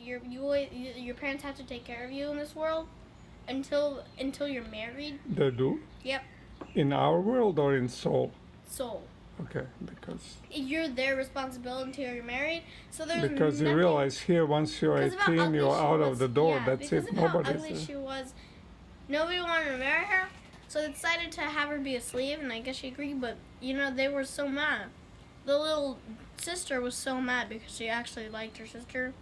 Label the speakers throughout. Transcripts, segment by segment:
Speaker 1: your parents have to take care of you in this world until you're married.
Speaker 2: They do?
Speaker 1: Yep.
Speaker 2: In our world or in Seoul?
Speaker 1: Seoul.
Speaker 2: Okay, because
Speaker 1: you're their responsibility until you're married. So there's
Speaker 2: because
Speaker 1: nothing,
Speaker 2: you realize here once you're 18, you're out of the door.
Speaker 1: Yeah,
Speaker 2: that's
Speaker 1: because
Speaker 2: it.
Speaker 1: of
Speaker 2: Nobody's
Speaker 1: how ugly she was. Nobody wanted to marry her, so they decided to have her be a slave, and I guess she agreed. But they were so mad. The little sister was so mad because she actually liked her sister.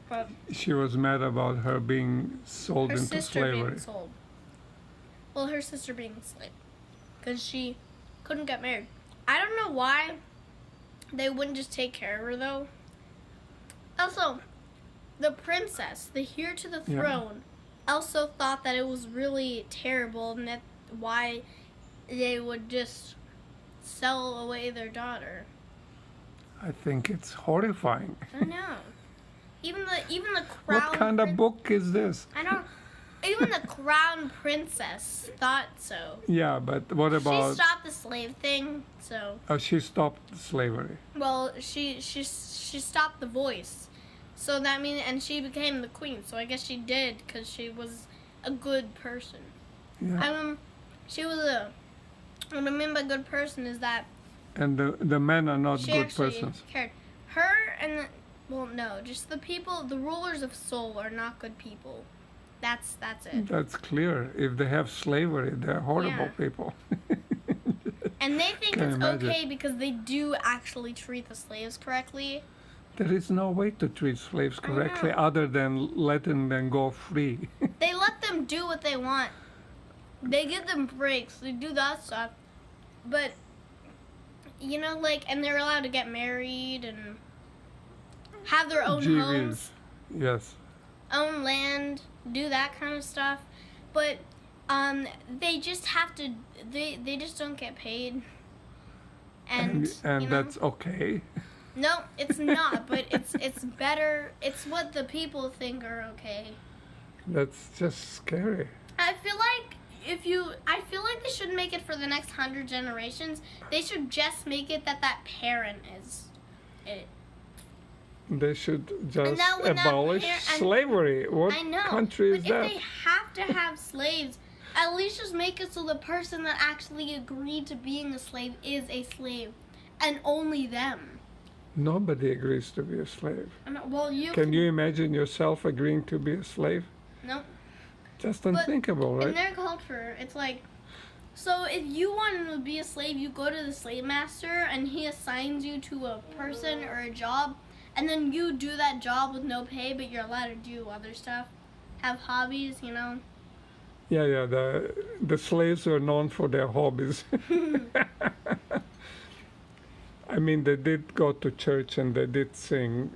Speaker 1: But
Speaker 2: she was mad about her being sold
Speaker 1: her
Speaker 2: into
Speaker 1: sister
Speaker 2: slavery.
Speaker 1: being sold. Well, her sister being a slave, because she couldn't get married. I don't know why they wouldn't just take care of her though. Also, the princess, the heir to the throne, also thought that it was really terrible, and that why they would just sell away their daughter.
Speaker 2: I think it's horrifying.
Speaker 1: I know. Even the crown.
Speaker 2: What kind of book is this?
Speaker 1: I don't. Even the crown princess thought so.
Speaker 2: Yeah, but what about?
Speaker 1: She stopped the slave thing, so.
Speaker 2: Oh, she stopped slavery.
Speaker 1: Well, she stopped the voice, so that means, and she became the queen. So I guess she did because she was a good person.
Speaker 2: Yeah.
Speaker 1: She was a. What I mean by good person is that.
Speaker 2: And the men are not good persons.
Speaker 1: Cared. Her and no, just the people, the rulers of Seoul are not good people. That's it.
Speaker 2: That's clear. If they have slavery, they're horrible people.
Speaker 1: And they think it's okay because they do actually treat the slaves correctly.
Speaker 2: There is no way to treat slaves correctly other than letting them go free.
Speaker 1: They let them do what they want. They give them breaks. They do that stuff. But, and they're allowed to get married and have their own homes.
Speaker 2: Yes.
Speaker 1: Own land, do that kind of stuff. But they just have to, they just don't get paid. And
Speaker 2: that's okay.
Speaker 1: No, it's not, but it's better. It's what the people think are okay.
Speaker 2: That's just scary.
Speaker 1: I feel like they should make it for the next 100 generations. They should just make it that parent is it.
Speaker 2: They should just abolish slavery. What country is that?
Speaker 1: But if they have to have slaves, at least just make it so the person that actually agreed to being a slave is a slave, and only them.
Speaker 2: Nobody agrees to be a slave.
Speaker 1: Well,
Speaker 2: Can you imagine yourself agreeing to be a slave?
Speaker 1: No.
Speaker 2: Just unthinkable, right?
Speaker 1: In their culture, it's like, so if you want to be a slave, you go to the slave master, and he assigns you to a person or a job, and then you do that job with no pay, but you're allowed to do other stuff, have hobbies,
Speaker 2: Yeah. The slaves are known for their hobbies. I mean, they did go to church and they did sing,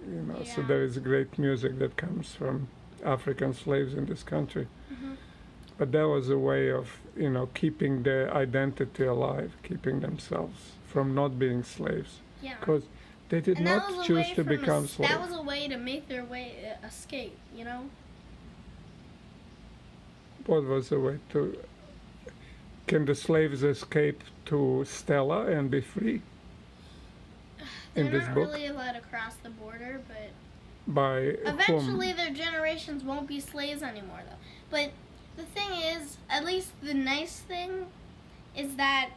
Speaker 2: so there is great music that comes from African slaves in this country.
Speaker 1: Mm-hmm.
Speaker 2: But that was a way of, keeping their identity alive, keeping themselves from not being slaves.
Speaker 1: Yeah.
Speaker 2: Because they did not choose to become slaves.
Speaker 1: That was a way to make their way escape,
Speaker 2: What was the way to... Can the slaves escape to Stella and be free?
Speaker 1: They're not really allowed to cross the border, but...
Speaker 2: By
Speaker 1: eventually their generations won't be slaves anymore, though. But the thing is, at least the nice thing is that...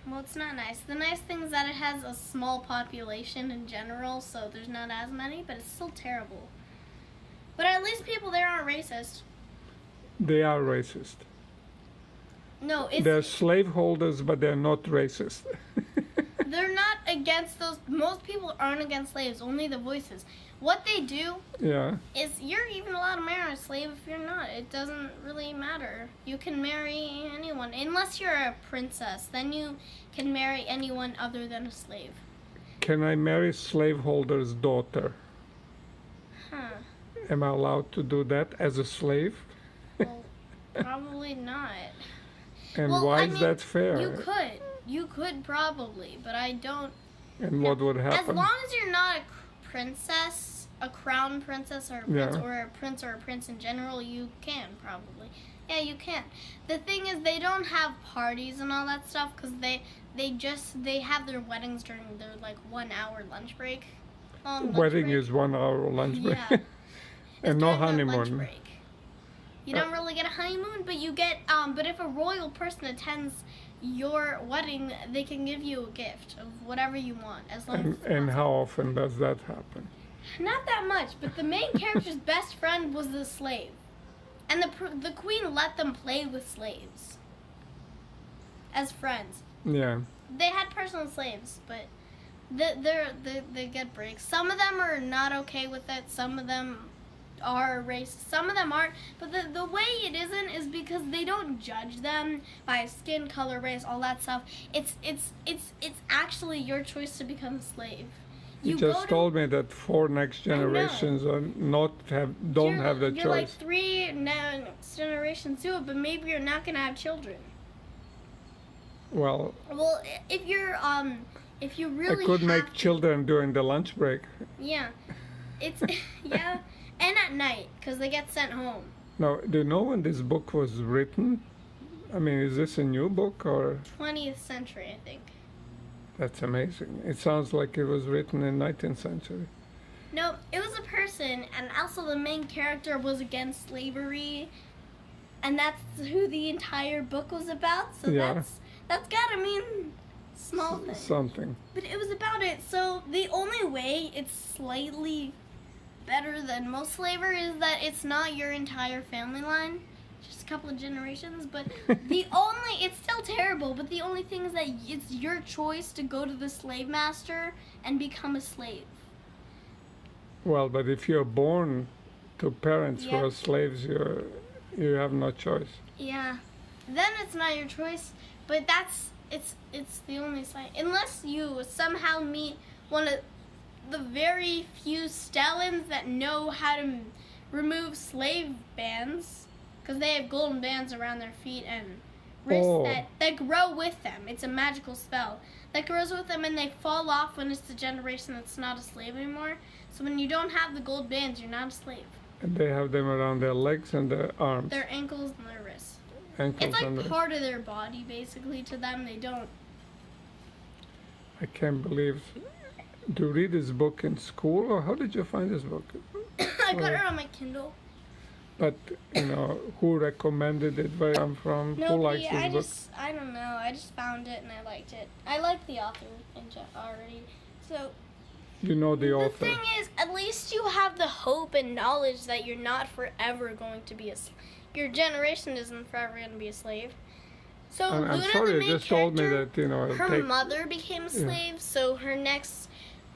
Speaker 1: Well, it's not nice. The nice thing is that it has a small population in general, so there's not as many, but it's still terrible. But at least people there aren't racist.
Speaker 2: They are racist.
Speaker 1: No,
Speaker 2: they're slaveholders, but they're not racist.
Speaker 1: They're not against those. Most people aren't against slaves, only the voices. What they do is you're even allowed to marry a slave if you're not. It doesn't really matter. You can marry anyone, unless you're a princess. Then you can marry anyone other than a slave.
Speaker 2: Can I marry slaveholder's daughter?
Speaker 1: Huh.
Speaker 2: Am I allowed to do that as a slave?
Speaker 1: Well, probably not.
Speaker 2: And why is that fair?
Speaker 1: You could probably, but I don't.
Speaker 2: And what would happen?
Speaker 1: As long as you're not a princess, a crown princess, or a prince, or a prince or a prince in general, you can probably. Yeah, you can. The thing is, they don't have parties and all that stuff because they have their weddings during their 1 hour lunch break. lunch
Speaker 2: Wedding
Speaker 1: break.
Speaker 2: is 1 hour lunch break.
Speaker 1: Yeah.
Speaker 2: And
Speaker 1: It's
Speaker 2: no
Speaker 1: during their lunch
Speaker 2: honeymoon.
Speaker 1: break. You don't really get a honeymoon, but you get, but if a royal person attends your wedding, they can give you a gift of whatever you want, as long as it's
Speaker 2: And
Speaker 1: positive.
Speaker 2: how often does that happen?
Speaker 1: Not that much, but the main character's best friend was the slave. And the queen let them play with slaves as friends.
Speaker 2: Yeah.
Speaker 1: They had personal slaves, but they get breaks. Some of them are not okay with it. Some of them are racist. Some of them aren't. But the way it isn't is because they don't judge them by skin color, race, all that stuff. It's actually your choice to become a slave.
Speaker 2: You just told me that 4 next generations are don't have the
Speaker 1: You're like
Speaker 2: choice.
Speaker 1: 3 next generations do it, but maybe you're not gonna have children.
Speaker 2: Well,
Speaker 1: if you really
Speaker 2: I could
Speaker 1: have
Speaker 2: make
Speaker 1: to,
Speaker 2: children during the lunch break.
Speaker 1: Yeah, it's yeah, and at night because they get sent home.
Speaker 2: Now, do you know when this book was written? I mean, is this a new book or?
Speaker 1: 20th century, I think.
Speaker 2: That's amazing. It sounds like it was written in 19th century.
Speaker 1: No, it was a person, and also the main character was against slavery, and that's who the entire book was about. So
Speaker 2: Yeah.
Speaker 1: that's gotta mean small thing.
Speaker 2: Something.
Speaker 1: But it was about it. So the only way it's slightly better than most slavery is that it's not your entire family line, just a couple of generations. But it's still terrible. But the only thing is that it's your choice to go to the slave master and become a slave.
Speaker 2: Well, but if you're born to parents who
Speaker 1: Yeah.
Speaker 2: are slaves, you have no choice.
Speaker 1: Yeah, then it's not your choice. But it's the only sign, unless you somehow meet one of the very few Stellans that know how to remove slave bands, because they have golden bands around their feet and wrists that grow with them. It's a magical spell that grows with them, and they fall off when it's the generation that's not a slave anymore. So when you don't have the gold bands, you're not a slave.
Speaker 2: And they have them around their legs and their arms.
Speaker 1: Their ankles and their wrists.
Speaker 2: Ankles
Speaker 1: It's
Speaker 2: and
Speaker 1: like part of their body, basically, to them. They don't.
Speaker 2: I can't believe. Do you read this book in school, or how did you find this book?
Speaker 1: I got it on my Kindle.
Speaker 2: But, who recommended it, where I'm from, who likes this book?
Speaker 1: I don't know. I just found it and I liked it. I like the author already. So
Speaker 2: You know the
Speaker 1: the
Speaker 2: author.
Speaker 1: thing is, at least you have the hope and knowledge that you're not forever going to be your generation isn't forever going to be a slave. So
Speaker 2: I'm
Speaker 1: Luna,
Speaker 2: sorry,
Speaker 1: the
Speaker 2: you
Speaker 1: main
Speaker 2: just told me
Speaker 1: character,
Speaker 2: that, it'll
Speaker 1: her
Speaker 2: take...
Speaker 1: mother became a slave, so her next,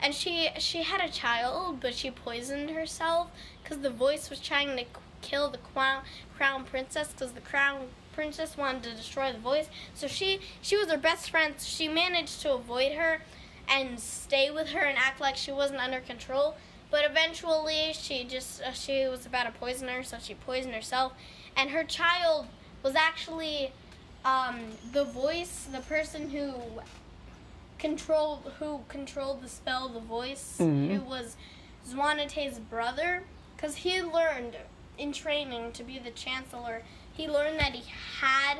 Speaker 1: and she had a child, but she poisoned herself because the voice was trying to kill the crown princess, because the crown princess wanted to destroy the voice. So she was her best friend. So she managed to avoid her and stay with her and act like she wasn't under control. But eventually she was about to poison her, so she poisoned herself. And her child was actually the voice, the person who controlled the spell, the voice, who was Zwanete's brother, because he learned in training to be the chancellor. He learned that he had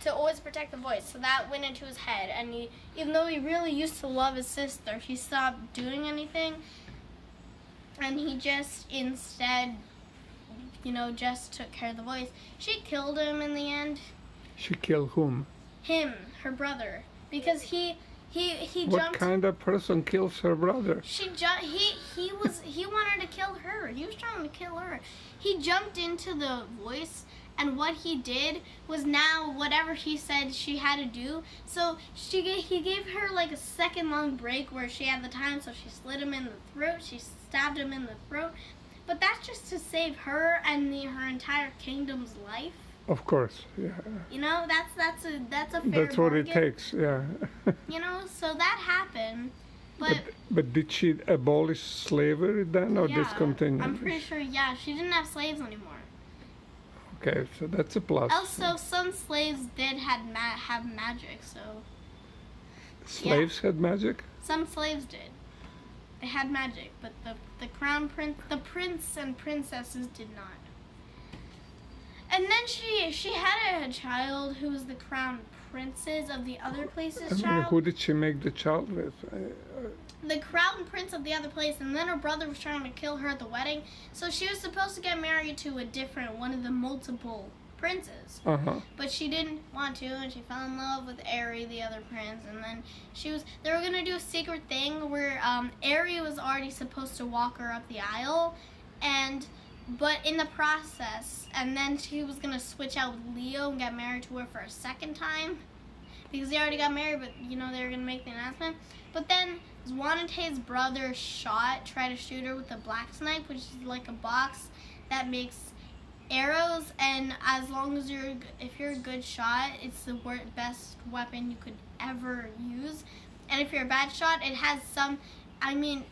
Speaker 1: to always protect the voice, so that went into his head. And even though he really used to love his sister, he stopped doing anything, and he just instead, just took care of the voice. She killed him in the end.
Speaker 2: She killed whom?
Speaker 1: Him, her brother, because he
Speaker 2: What
Speaker 1: jumped.
Speaker 2: kind of person kills her brother?
Speaker 1: He wanted to kill her. He was trying to kill her. He jumped into the voice, and what he did was now whatever he said she had to do. So he gave her like a second-long break where she had the time. So she slit him in the throat. She stabbed him in the throat. But that's just to save her and her entire kingdom's life.
Speaker 2: Of course, yeah.
Speaker 1: That's a fair
Speaker 2: That's what it
Speaker 1: bargain.
Speaker 2: takes, yeah.
Speaker 1: So that happened.
Speaker 2: But did she abolish slavery then, or
Speaker 1: Yeah,
Speaker 2: discontinue?
Speaker 1: I'm pretty sure, she didn't have slaves anymore.
Speaker 2: Okay, so that's a plus.
Speaker 1: Also, some slaves did have magic, so...
Speaker 2: Slaves had magic?
Speaker 1: Some slaves did. They had magic, but the prince and princesses did not. And then she had a child who was the crown princess of the other place's child.
Speaker 2: Who did she make the child with?
Speaker 1: The crown prince of the other place, and then her brother was trying to kill her at the wedding. So she was supposed to get married to a different one of the multiple princes. But she didn't want to, and she fell in love with Aerie, the other prince. And then they were gonna do a secret thing where Aerie was already supposed to walk her up the aisle, but in the process, and then she was gonna switch out with Leo and get married to her for a second time, because they already got married, but they were gonna make the announcement. But then Zwante's brother tried to shoot her with a black snipe, which is like a box that makes arrows, and as long as if you're a good shot, it's the best weapon you could ever use. And if you're a bad shot, it has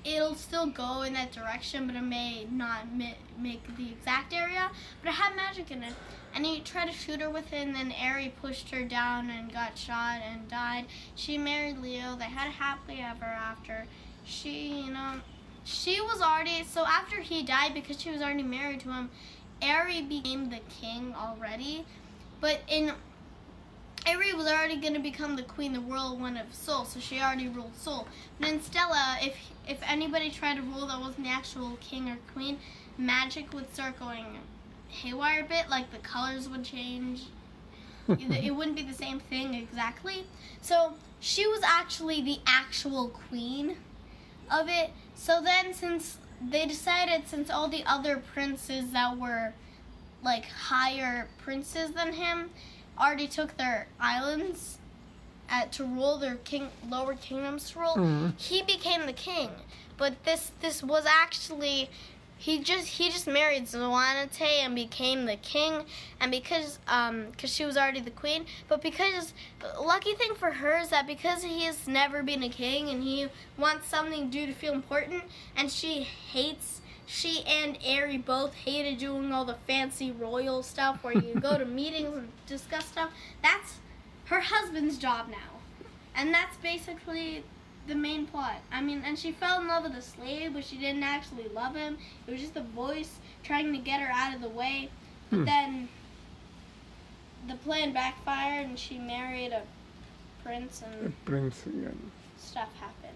Speaker 1: it'll still go in that direction, but it may not make the exact area, but it had magic in it. And he tried to shoot her with it, and then Aerie pushed her down and got shot and died. She married Leo. They had a happily ever after. She was already, so after he died, because she was already married to him, Aerie became the king already. But Aerie was already going to become the queen, the royal one of Sol, so she already ruled Sol. But in Stella, if anybody tried to rule that wasn't the actual king or queen, magic would start going haywire a bit, like the colors would change. It wouldn't be the same thing exactly. So she was actually the actual queen of it. So then since all the other princes that were like higher princes than him already took their islands to rule, their lower kingdoms to rule, he became the king. But this was actually, he just married Zwante and became the king, and because she was already the queen. But because, lucky thing for her is that because he has never been a king and he wants something to do to feel important, and she and Aerie both hated doing all the fancy royal stuff where you go to meetings and discuss stuff. That's her husband's job now. And that's basically the main plot. And she fell in love with a slave, but she didn't actually love him. It was just a voice trying to get her out of the way. But then the plan backfired, and she married a prince, and
Speaker 2: a prince again.
Speaker 1: stuff happened.